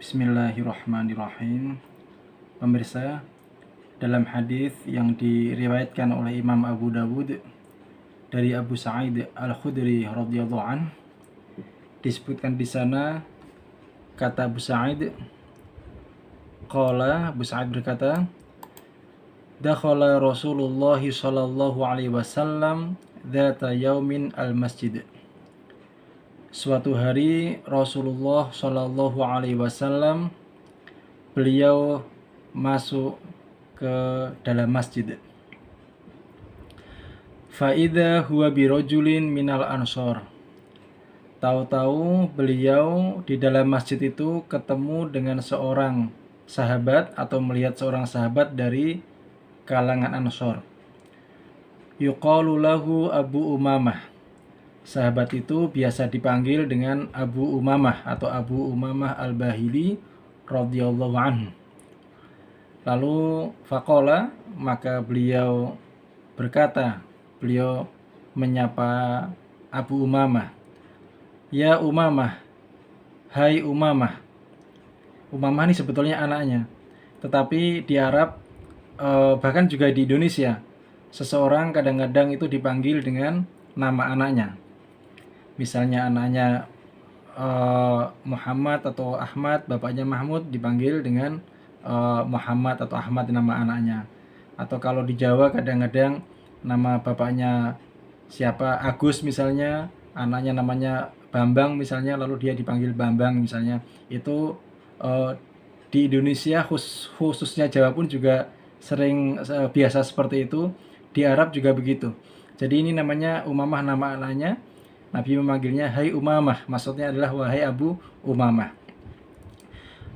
Bismillahirrahmanirrahim. Pemirsa, dalam hadis yang diriwayatkan oleh Imam Abu Dawud dari Abu Sa'id Al-Khudri radhiyallahu an, disebutkan di sana kata Abu Sa'id, Abu Sa'id berkata, dakhala Rasulullah sallallahu alaihi wasallam dzata yaumin al-masjid. Suatu hari Rasulullah Shallallahu Alaihi Wasallam beliau masuk ke dalam masjid. Faida huwa birojulin minal ansor. Tahu-tahu beliau di dalam masjid itu ketemu dengan seorang sahabat atau melihat seorang sahabat dari kalangan Ansor. Yuqalu lahu Abu Umamah. Sahabat itu biasa dipanggil dengan Abu Umamah atau Abu Umamah Al-Bahili radhiyallahu anhu. Lalu faqala, maka beliau berkata, beliau menyapa Abu Umamah, ya Umamah, hai Umamah. Umamah ini sebetulnya anaknya, tetapi di Arab bahkan juga di Indonesia, seseorang kadang-kadang itu dipanggil dengan nama anaknya. Misalnya anaknya Muhammad atau Ahmad, bapaknya Mahmud, dipanggil dengan Muhammad atau Ahmad nama anaknya. Atau kalau di Jawa kadang-kadang nama bapaknya siapa, Agus misalnya, anaknya namanya Bambang misalnya, lalu dia dipanggil Bambang misalnya. Itu di Indonesia khususnya Jawa pun juga sering biasa seperti itu. Di Arab juga begitu. Jadi ini namanya Umamah, nama anaknya. Nabi memanggilnya hai Umamah, maksudnya adalah wahai Abu Umamah.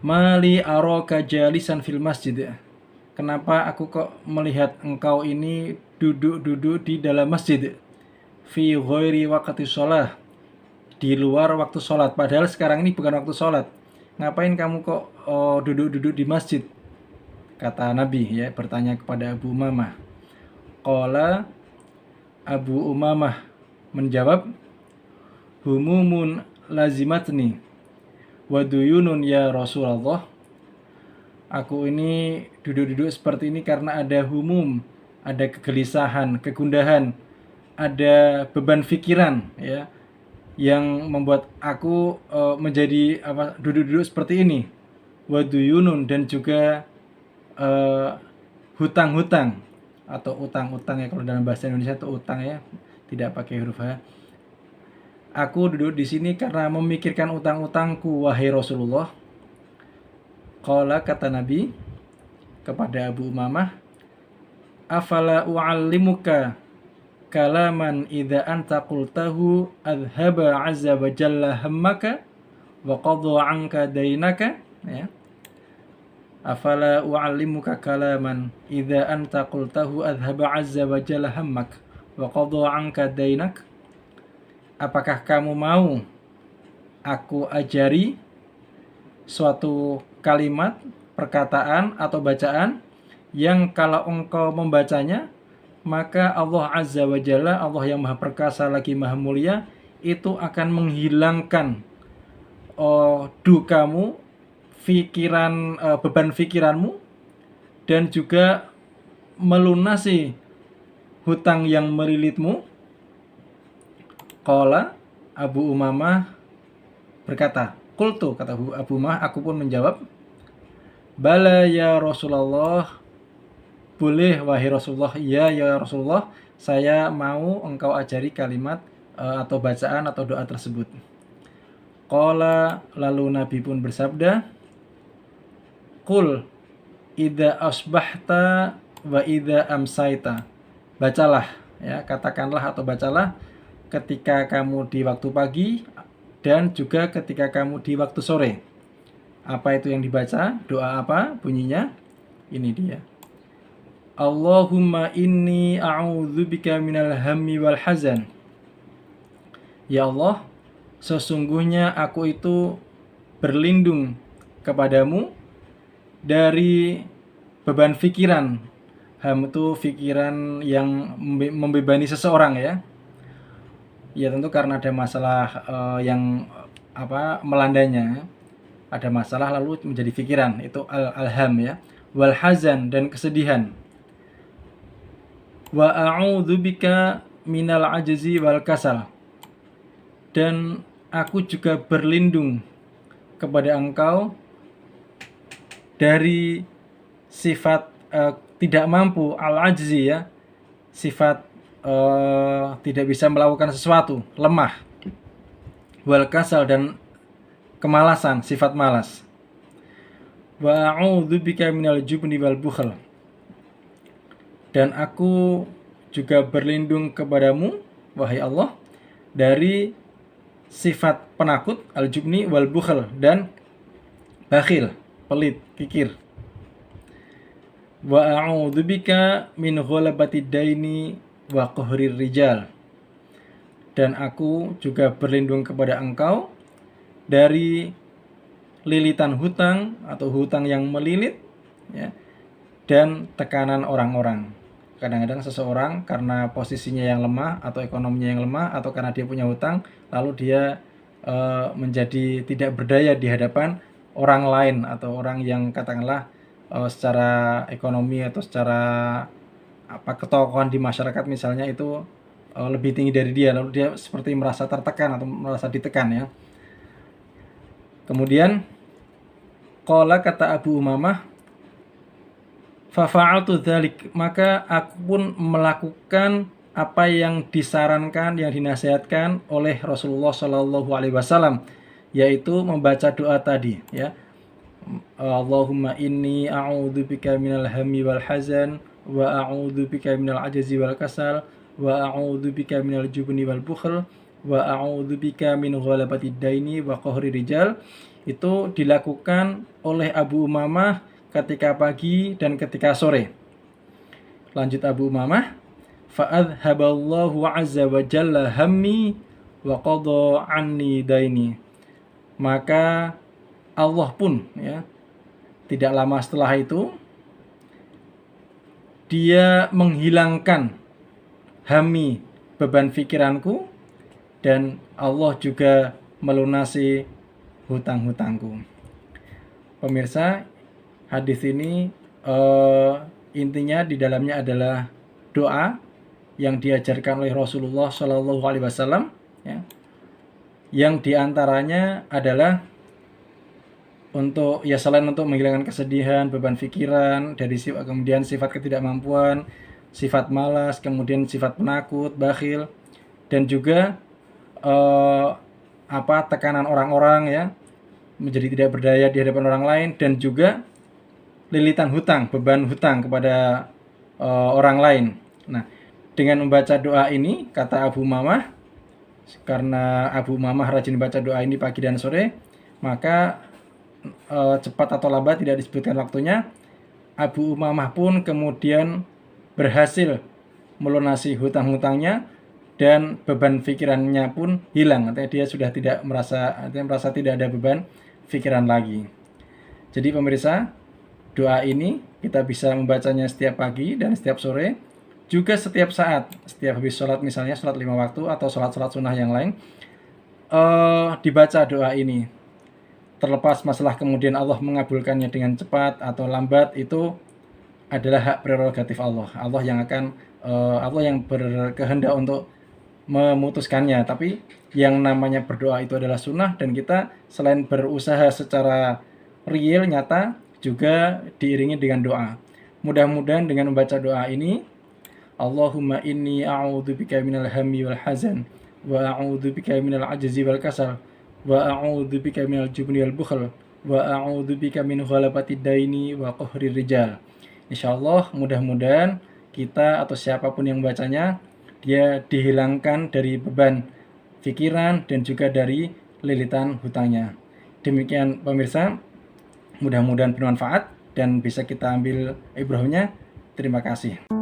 Mali araka jalisan fil masjid. Kenapa aku kok melihat engkau ini duduk-duduk di dalam masjid? Fi ghairi waqti shalah. Di luar waktu sholat. Padahal sekarang ini bukan waktu sholat. Ngapain kamu kok duduk-duduk di masjid? Kata Nabi, ya, bertanya kepada Abu Umamah. Qala, Abu Umamah menjawab, humumun lazimatni wa duyunun ya Rasulullah. Aku ini duduk-duduk seperti ini karena ada humum, ada kegelisahan, kegundahan, ada beban pikiran, ya, yang membuat aku menjadi duduk-duduk seperti ini. Wa duyunun, dan juga hutang-hutang atau utang-utang, ya, kalau dalam bahasa Indonesia itu utang, ya, tidak pakai huruf H. Aku duduk di sini karena memikirkan utang-utangku, wahai Rasulullah. Qala, kata Nabi kepada Abu Umamah, afala u'allimuka kalaman idza anta qultahu adhaba azza wa jalla hammaka wa qadha 'anka dainaka, ya. Afala u'allimuka kalaman idza anta qultahu adhaba azza wa jalla hammak wa qadha 'anka dainak. Apakah kamu mau aku ajari suatu kalimat, perkataan atau bacaan yang kalau engkau membacanya, maka Allah Azza wa Jalla, Allah yang Maha Perkasa lagi Maha Mulia, itu akan menghilangkan dukamu, beban pikiranmu, dan juga melunasi hutang yang melilitmu. Qala, Abu Umamah berkata, qultu, kata Abu Umamah, aku pun menjawab, bala ya Rasulullah, boleh wahai Rasulullah, ya Rasulullah, saya mau engkau ajari kalimat atau bacaan atau doa tersebut. Qala, lalu Nabi pun bersabda, qul idza asbahta wa idza amsaita. Bacalah, ya, katakanlah atau bacalah ketika kamu di waktu pagi dan juga ketika kamu di waktu sore. Apa itu yang dibaca? Doa apa bunyinya? Ini dia. Allahumma inni a'udzubika minal hammi wal hazan. Ya Allah, sesungguhnya aku itu berlindung kepadamu dari beban pikiran. Ham itu pikiran yang membebani seseorang, ya. Ya tentu karena ada masalah yang melandanya. ada masalah lalu menjadi pikiran, itu alham ya. Wal hazan, dan kesedihan. Wa a'udzubika minal ajzi wal kasal, dan aku juga berlindung kepada Engkau dari sifat tidak mampu, al-ajzi ya, sifat tidak bisa melakukan sesuatu, lemah. Wal kasal, dan kemalasan, sifat malas. Wa a'udzubika minal jubni wal bukhl, dan aku juga berlindung kepadamu wahai Allah dari sifat penakut, al-jubni wal bukhl, dan bakhil, pelit, kikir. Wa a'udzubika min ghalabatid daini wa qahrir rijal, dan aku juga berlindung kepada Engkau dari lilitan hutang atau hutang yang melilit ya, dan tekanan orang-orang. Kadang-kadang seseorang karena posisinya yang lemah atau ekonominya yang lemah atau karena dia punya hutang, lalu dia menjadi tidak berdaya di hadapan orang lain atau orang yang katakanlah secara ekonomi atau secara ketokohan di masyarakat misalnya itu lebih tinggi dari dia, lalu dia seperti merasa tertekan atau merasa ditekan ya. Kemudian qala, kata Abu Umamah, fa fa'altu dzalik, maka aku pun melakukan apa yang disarankan, yang dinasihatkan oleh Rasulullah Shallallahu alaihi wasallam, yaitu membaca doa tadi ya. Allahumma inni a'udzubika minal hammi wal hazan wa a'udzubika minal ajzi wal kasal wa a'udzubika minal jubni wal bukhl wa a'udzubika min ghalabatid daini wa qahri rijal. Itu dilakukan oleh Abu Umamah ketika pagi dan ketika sore. Lanjut Abu Umamah, fa'adhaballahu azza wa jalla hammi wa qadha anni daini, maka Allah pun ya, tidak lama setelah itu dia menghilangkan hammi, beban pikiranku, dan Allah juga melunasi hutang-hutangku. Pemirsa, hadis ini intinya di dalamnya adalah doa yang diajarkan oleh Rasulullah Shallallahu alaihi wasallam ya, yang diantaranya adalah untuk ya selain untuk menghilangkan kesedihan, beban pikiran, dari kemudian sifat ketidakmampuan, sifat malas, kemudian sifat penakut, bakhil, dan juga tekanan orang-orang ya, menjadi tidak berdaya di hadapan orang lain, dan juga lilitan hutang, beban hutang kepada orang lain. Nah, dengan membaca doa ini, kata Abu Umamah, karena Abu Umamah rajin baca doa ini pagi dan sore, maka cepat atau lambat tidak disebutkan waktunya, Abu Umamah pun kemudian berhasil melunasi hutang-hutangnya dan beban pikirannya pun hilang. Artinya dia sudah tidak merasa tidak ada beban pikiran lagi. Jadi pemirsa, doa ini kita bisa membacanya setiap pagi dan setiap sore, juga setiap saat, setiap habis sholat, misalnya sholat 5 waktu atau sholat-sholat sunnah yang lain, dibaca doa ini. Terlepas masalah kemudian Allah mengabulkannya dengan cepat atau lambat, itu adalah hak prerogatif Allah. Allah yang berkehendak untuk memutuskannya. Tapi yang namanya berdoa itu adalah sunnah, dan kita selain berusaha secara real, nyata, juga diiringi dengan doa. Mudah-mudahan dengan membaca doa ini, Allahumma inni a'udzubika minal hammi wal hazan wa a'udzubika minal ajzi wal kasal wa a'udzubika minal jubni wal bukhl wa a'udzubika min ghalabatid daini wa qahrir rijal. Insyaallah mudah-mudahan kita atau siapapun yang membacanya, dia dihilangkan dari beban pikiran dan juga dari lilitan hutangnya. Demikian pemirsa, mudah-mudahan bermanfaat dan bisa kita ambil ibrahnya. Terima kasih.